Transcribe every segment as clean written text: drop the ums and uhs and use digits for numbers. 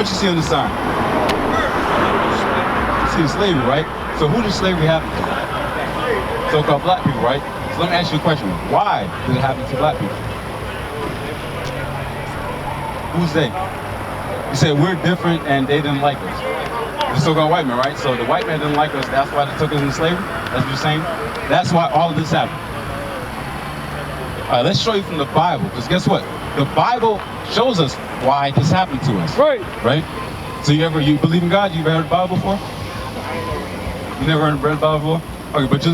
What you see on the sign? You see the slavery, right? So who does slavery happen to? So-called black people, right? So let me ask you a question. Why did it happen to black people? Who's they? You said we're different and they didn't like us. The so-called white man, right? So the white man didn't like us, that's why they took us into slavery? That's what you're saying? That's why all of this happened. All right, let's show you from the Bible, because guess what? The Bible shows us why this happened to us. Right. Right? So you believe in God? You ever heard the Bible before? You never read the Bible before? Okay, but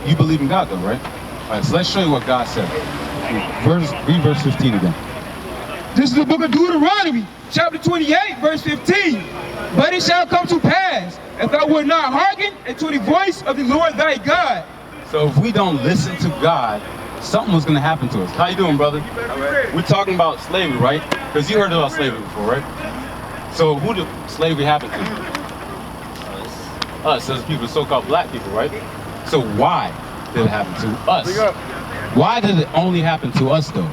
you believe in God though, right? All right, so let's show you what God said. Read verse 15 again. This is the book of Deuteronomy, chapter 28, verse 15. But it shall come to pass, if thou wilt not hearken unto the voice of the Lord thy God. So if we don't listen to God, something was going to happen to us. How you doing, brother? Right. We're talking about slavery, right? Because you heard about slavery before, right? So who did slavery happen to? Us, as people, so-called black people, right? So why did it happen to us? Why did it only happen to us, though?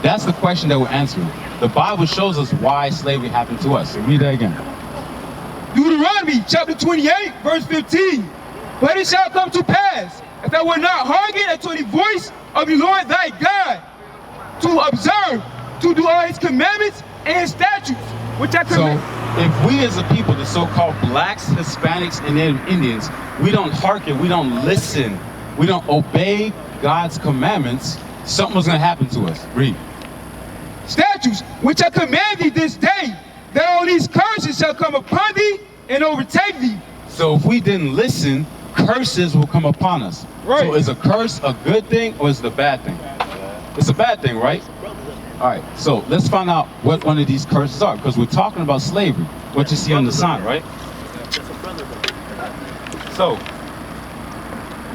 That's the question that we're answering. The Bible shows us why slavery happened to us. So read that again. Deuteronomy chapter 28, verse 15. But it shall come to pass, if thou wilt not hearken unto the voice of the Lord thy God, to observe, to do all his commandments and his statutes, which I command. So if we as a people, the so-called blacks, Hispanics, and Native Indians, we don't hearken, we don't listen, we don't obey God's commandments, something was going to happen to us. Read. Statutes, which I command thee this day, that all these curses shall come upon thee and overtake thee. So if we didn't listen, curses will come upon us. Right. So is a curse a good thing or is it a bad thing? It's a bad thing, right? All right, so let's find out what one of these curses are, because we're talking about slavery, what you see on the sign, right? So,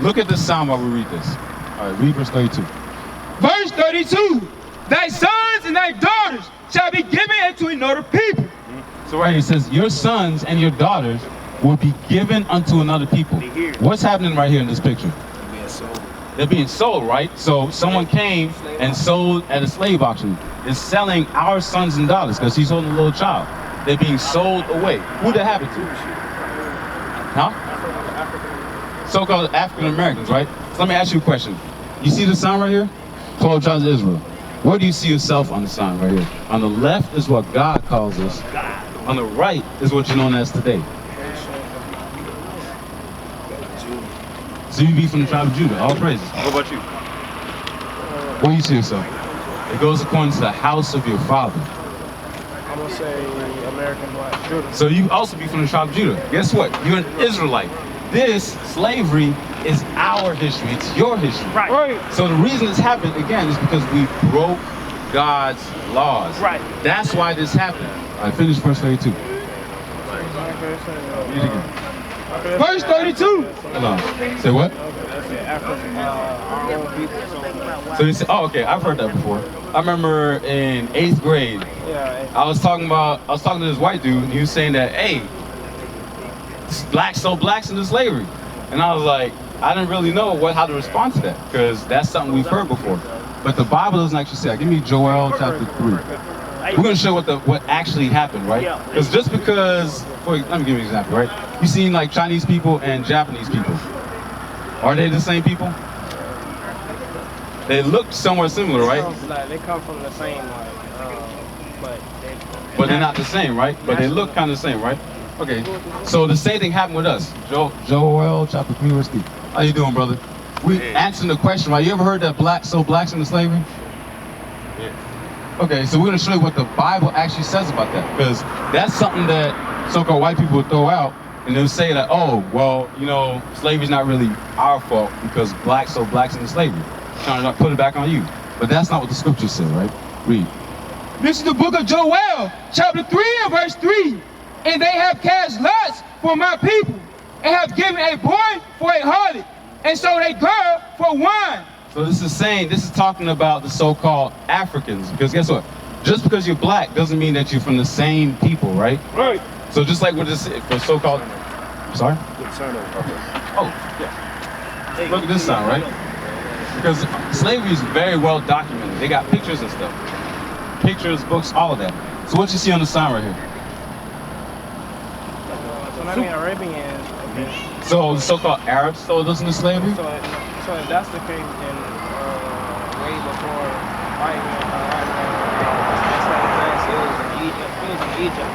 look at the sign while we read this. All right, read verse 32. Verse 32. Thy sons and thy daughters shall be given unto another people. So right here it says, your sons and your daughters will be given unto another people. What's happening right here in this picture? They're being sold, right? So someone came and sold at a slave auction. Is selling our sons and daughters because he's holding a little child. They're being sold away. Who did that happen to? Huh? So-called African Americans, right? So let me ask you a question. You see the sign right here? 12 tribes of Israel. Where do you see yourself on the sign right here? On the left is what God calls us. On the right is what you're known as today. So you be from the tribe of Judah. All praises. What about you? Where do you see yourself? It goes according to the house of your father. I'm going to say American black Judah. So you also be from the tribe of Judah. Guess what? You're an Israelite. This slavery is our history. It's your history. Right. So the reason this happened, again, is because we broke God's laws. Right. That's why this happened. I finished verse 32. Read it again. Verse 32. Hold on. Say what? So you say, oh, okay, I've heard that before. I remember in 8th grade, I was talking to this white dude, and he was saying that, hey, blacks sold blacks into slavery. And I was like, I didn't really know how to respond to that, because that's something we've heard before. But the Bible doesn't actually say that. Give me Joel chapter 3. We're going to show what actually happened, right? Because just because, let me give you an example, right? You seen like Chinese people and Japanese people. Are they the same people? They look somewhat similar, right? They come from the same, but they're not the same, right? But they look kind of the same, right? Okay, so the same thing happened with us. Joel chapter 3, verse 3. How you doing, brother? We answering the question, right? You ever heard that blacks sold blacks into slavery? Yeah. Okay, so we're going to show you what the Bible actually says about that, because that's something that so-called white people would throw out, and they'll say that, oh, well, you know, slavery's not really our fault because blacks sold blacks into slavery. Trying to put it back on you. But that's not what the scriptures say, right? Read. This is the book of Joel, chapter 3 and verse 3. And they have cast lots for my people, and have given a boy for a harlot, and sold a girl for wine. So this is talking about the so-called Africans, because guess what? Just because you're black doesn't mean that you're from the same people, right? Right. So just like with this, for so-called, sorry? Oh, yeah. Look at this sign, right? Because slavery is very well documented. They got pictures and stuff. pictures, books, all of that. So what you see on the sign right here? So I mean Arabians, okay. So the so-called Arabs sold us into slavery? So if that's the case, then way before white men, it was in Egypt.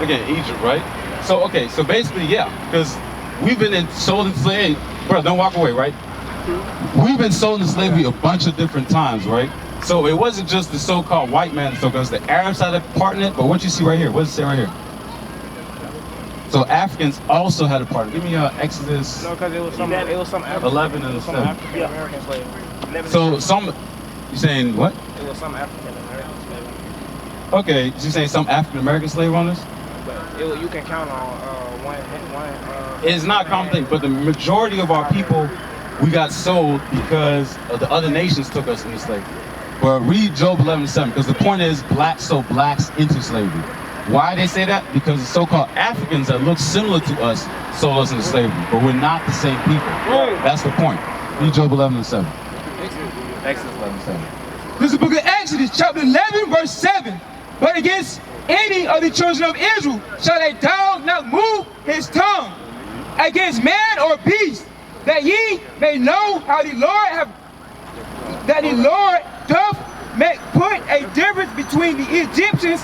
Okay, Egypt, right? So, okay, so basically, yeah, because we've been sold into slavery. Bro, don't walk away, right? We've been sold into slavery a bunch of different times, right? So it wasn't just the so-called white man, so because the Arabs had a part in it, but what you see right here, what does it say right here? So Africans also had a part. Give me Exodus. No, because it was some 11 and 7. African American slavery. So some, you saying what? It was some African American slavery. Okay, so you saying some African American slave owners? But you can count on one. It's not a common thing, but the majority of our people, we got sold because of the other nations took us into slavery. But read Job 11:7, because the point is blacks sold blacks into slavery. Why they say that? Because the so-called Africans that look similar to us sold us into slavery, but we're not the same people. That's the point. Read Job 11:7. Exodus 11:7. This is the book of Exodus, chapter 11, verse 7. But against any of the children of Israel shall a dog not move his tongue against man or beast, that ye may know how the Lord doth put a difference between the Egyptians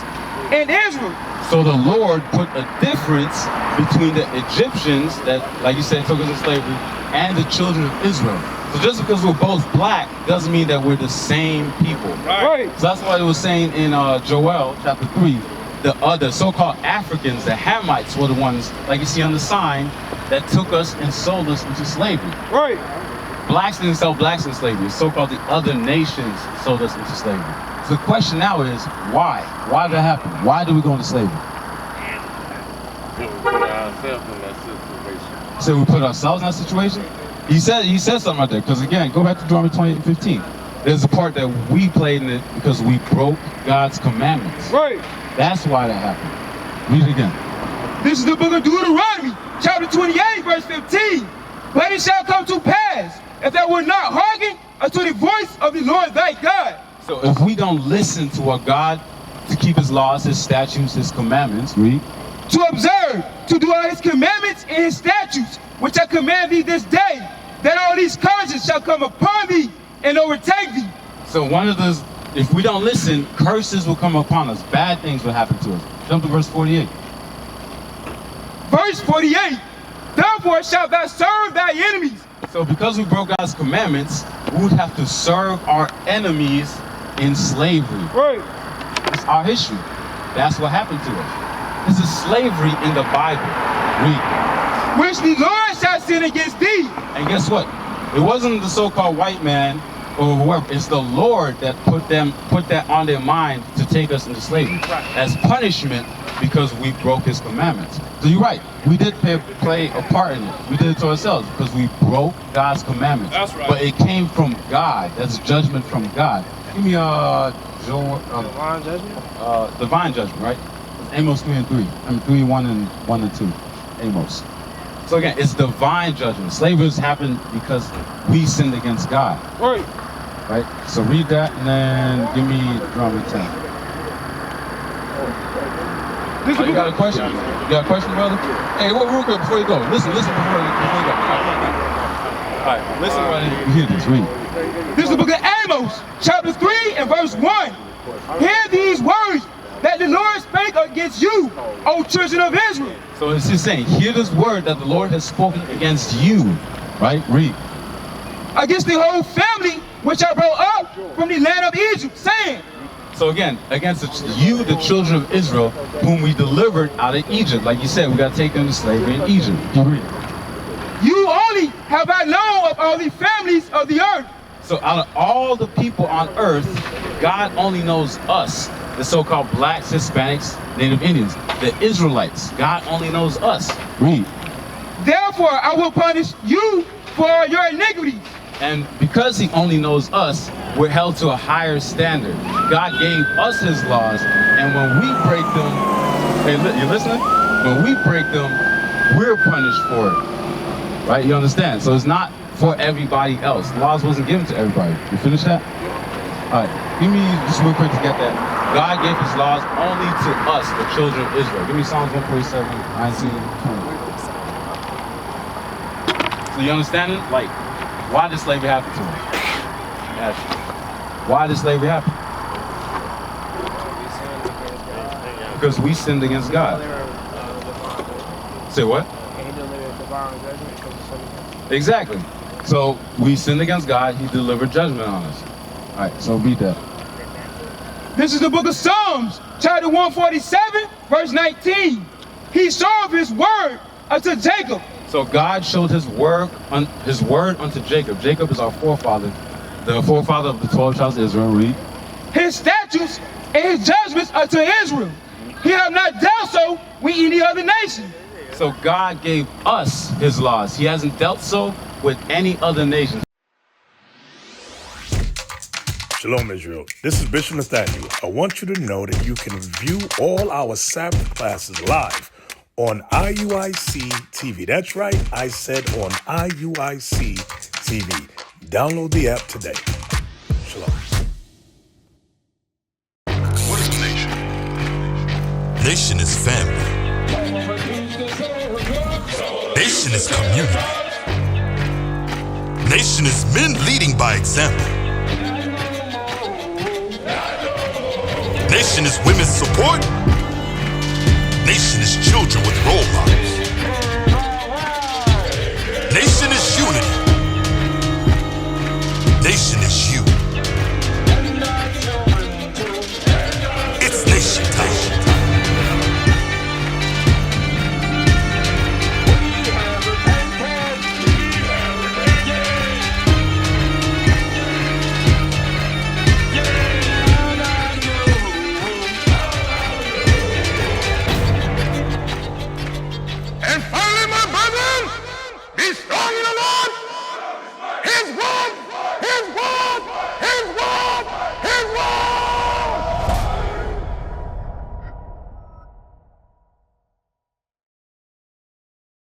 and Israel. So the Lord put a difference between the Egyptians that, like you said, took us into slavery, and the children of Israel. So just because we're both black doesn't mean that we're the same people. Right. So that's why it was saying in Joel chapter 3, the other so-called Africans, the Hamites, were the ones, like you see on the sign, that took us and sold us into slavery. Right. Blacks didn't sell blacks into slavery. So-called the other nations sold us into slavery. So the question now is, why? Why did that happen? Why did we go into slavery? We put ourselves in that situation. So we put ourselves in that situation? He said something right there, because again, go back to Deuteronomy 28:15. There's a part that we played in it because we broke God's commandments. Right. That's why that happened. Read it again. This is the book of Deuteronomy, chapter 28, verse 15. But it shall come to pass, if thou wilt not hearken unto the voice of the Lord thy God. So if we don't listen to our God to keep his laws, his statutes, his commandments, read. To observe, to do all his commandments and his statutes, which I command thee this day, that all these curses shall come upon thee and overtake thee. So one of those, if we don't listen, curses will come upon us. Bad things will happen to us. Jump to verse 48. Verse 48. Therefore shalt thou serve thy enemies. So because we broke God's commandments, we would have to serve our enemies in slavery. Right. It's our history. That's what happened to us. This is slavery in the Bible. Read. Which the Lord shall sin against thee. And guess what? It wasn't the so-called white man or whoever. It's the Lord that put that on their mind to take us into slavery as punishment because we broke his commandments. So you're right. We did play a part in it. We did it to ourselves because we broke God's commandments. That's right. But it came from God. That's judgment from God. Give me Divine judgment? divine judgment, right? Amos 3 and 3. I mean 3, 1 and 1 and 2. Amos. So again, it's divine judgment. Slavery happened because we sinned against God. Right. Right? So read that and then give me Deuteronomy 10. You got a question? You got a question, brother? Hey, real quick before you go. Listen before you go. All right, listen right here. Hear this, read. This is the book of Amos, chapter 3 and verse 1. Hear these words that the Lord spake against you, O children of Israel. So it's just saying, hear this word that the Lord has spoken against you. Right? Read. Against the whole family which I brought up from the land of Egypt, saying. So again, against you, the children of Israel, whom we delivered out of Egypt. Like you said, we got to take them to slavery in Egypt. Keep reading. You only have I known of all the families of the earth. So out of all the people on earth, God only knows us, the so-called blacks, Hispanics, Native Indians, the Israelites. God only knows us. Read. Therefore I will punish you for your iniquities. And because he only knows us, we're held to a higher standard. God gave us his laws, and when we break them, hey, you listening? When we break them, we're punished for it. Right? You understand? So it's not for everybody else. The laws wasn't given to everybody. You finish that? All right. Give me just real quick to get that. God gave his laws only to us, the children of Israel. Give me Psalms 147, 19, 20. So you understand it? Like, why did slavery happen to us? Yes. Why did slavery happen? Because we sinned against God. Say what? Exactly. So we sinned against God, he delivered judgment on us. All right, so read that. This is the book of Psalms, chapter 147, verse 19. He showed his word unto Jacob. So God showed his word unto Jacob. Jacob is our forefather, the forefather of the 12 tribes of Israel. Read. His statutes and his judgments unto Israel. He have not dealt so with any other nation. So God gave us his laws. He hasn't dealt so with any other nation. Shalom, Israel. This is Bishop Nathaniel. I want you to know that you can view all our Sabbath classes live on IUIC TV. That's right, I said on IUIC TV. Download the app today. Shalom. What is a nation? Nation is family. Nation is community. Nation is men leading by example. Nation is women's support